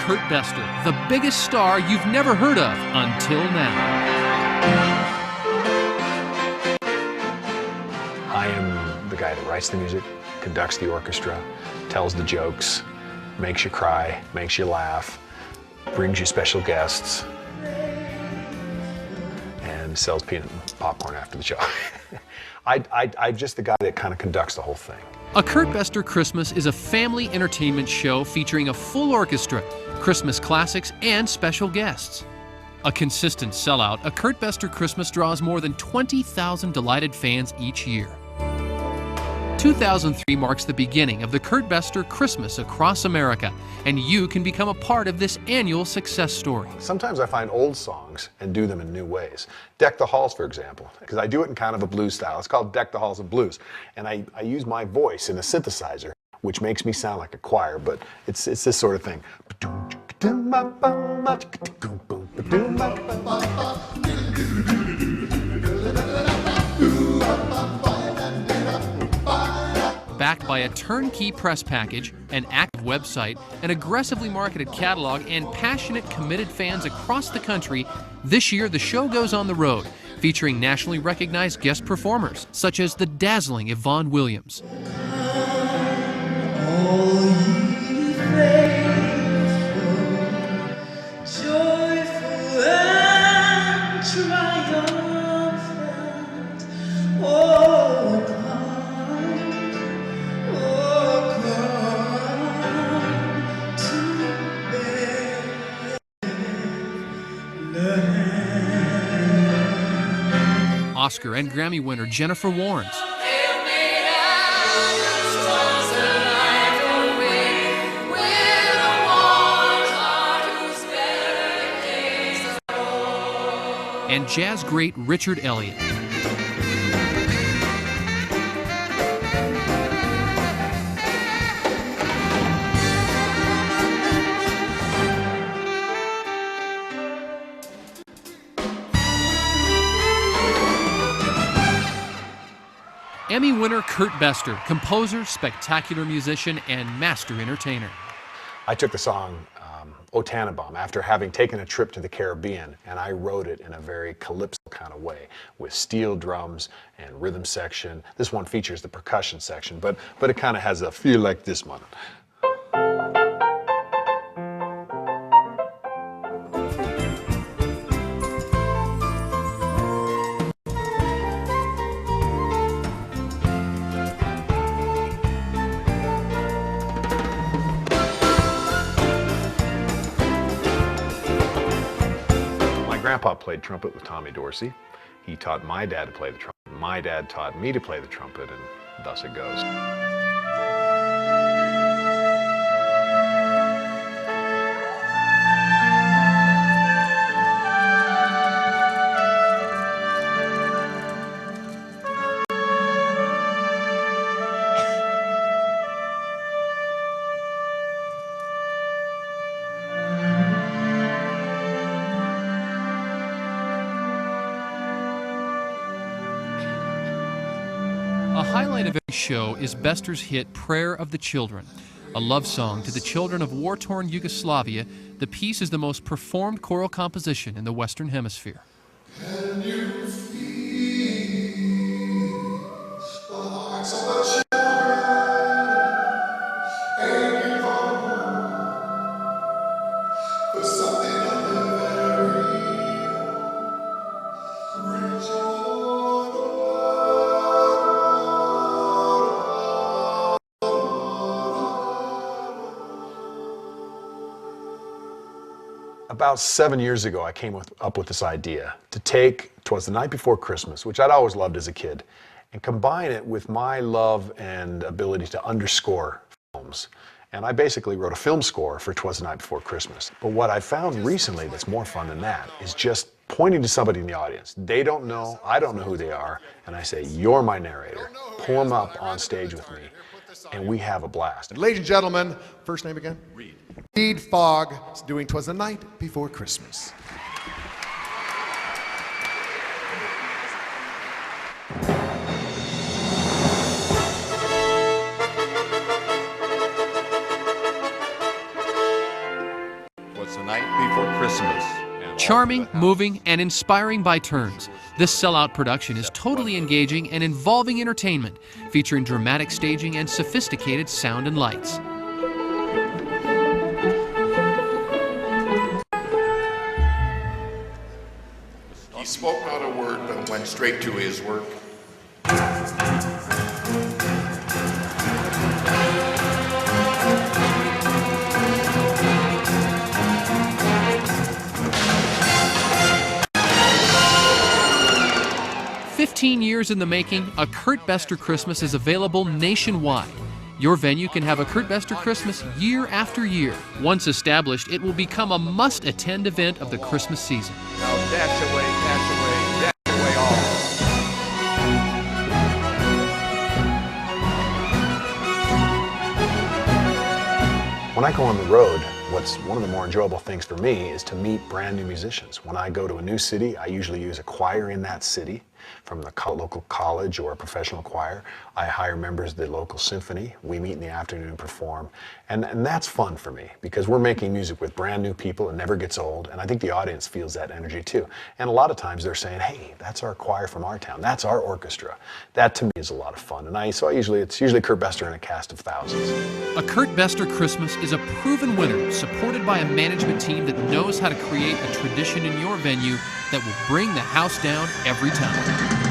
Kurt Bestor, the biggest star you've never heard of until now. I am the guy that writes the music, conducts the orchestra, tells the jokes, makes you cry, makes you laugh, brings you special guests, and sells peanut and popcorn after the show. I'm just the guy that kind of conducts the whole thing. A Kurt Bestor Christmas is a family entertainment show featuring a full orchestra, Christmas classics, and special guests. A consistent sellout, A Kurt Bestor Christmas draws more than 20,000 delighted fans each year. 2003 marks the beginning of the Kurt Bestor Christmas across America, and you can become a part of this annual success story. Sometimes I find old songs and do them in new ways. Deck the Halls, for example, because I do it in kind of a blues style. It's called Deck the Halls of Blues, and I use my voice in a synthesizer, which makes me sound like a choir, but it's this sort of thing. Backed by a turnkey press package, an active website, an aggressively marketed catalog, and passionate, committed fans across the country, this year the show goes on the road, featuring nationally recognized guest performers, such as the dazzling Yvonne Williams. Oscar and Grammy winner Jennifer Warnes. And jazz great Richard Elliott. Emmy winner Kurt Bestor, composer, spectacular musician, and master entertainer. I took the song O Tannenbaum after having taken a trip to the Caribbean, and I wrote it in a very calypso kind of way with steel drums and rhythm section. This one features the percussion section, but it kind of has a feel like this one. Grandpa played trumpet with Tommy Dorsey. He taught my dad to play the trumpet. My dad taught me to play the trumpet, and thus it goes. A highlight of every show is Bestor's hit Prayer of the Children, a love song to the children of war-torn Yugoslavia. The piece is the most performed choral composition in the Western Hemisphere. Can you feel the hearts of the children aching for something of the very reach About 7 years ago, I came up with this idea to take 'Twas the Night Before Christmas, which I'd always loved as a kid, and combine it with my love and ability to underscore films. And I basically wrote a film score for 'Twas the Night Before Christmas. But what I found recently that's more fun than that is just pointing to somebody in the audience. They don't know, I don't know who they are, and I say, you're my narrator. Pull them up on stage with me, and we have a blast. And ladies and gentlemen, first name again? Reed. Reed Fogg is doing 'Twas the Night Before Christmas. Charming, moving, and inspiring by turns, this sellout production is totally engaging and involving entertainment, featuring dramatic staging and sophisticated sound and lights. He spoke not a word, but went straight to his work. "15 years in the making, a Kurt Bestor Christmas is available nationwide. Your venue can have a Kurt Bestor Christmas year after year. Once established, it will become a must-attend event of the Christmas season. Now dash away all. When I go on the road, what's one of the more enjoyable things for me is to meet brand new musicians. When I go to a new city, I usually use a choir in that city from the local college or a professional choir. I hire members of the local symphony. We meet in the afternoon and perform. And that's fun for me because we're making music with brand new people. It never gets old. And I think the audience feels that energy too. And a lot of times they're saying, hey, that's our choir from our town. That's our orchestra. That to me is a lot of fun. And it's usually Kurt Bestor and a cast of thousands. A Kurt Bestor Christmas is a proven winner, supported by a management team that knows how to create a tradition in your venue that will bring the house down every time.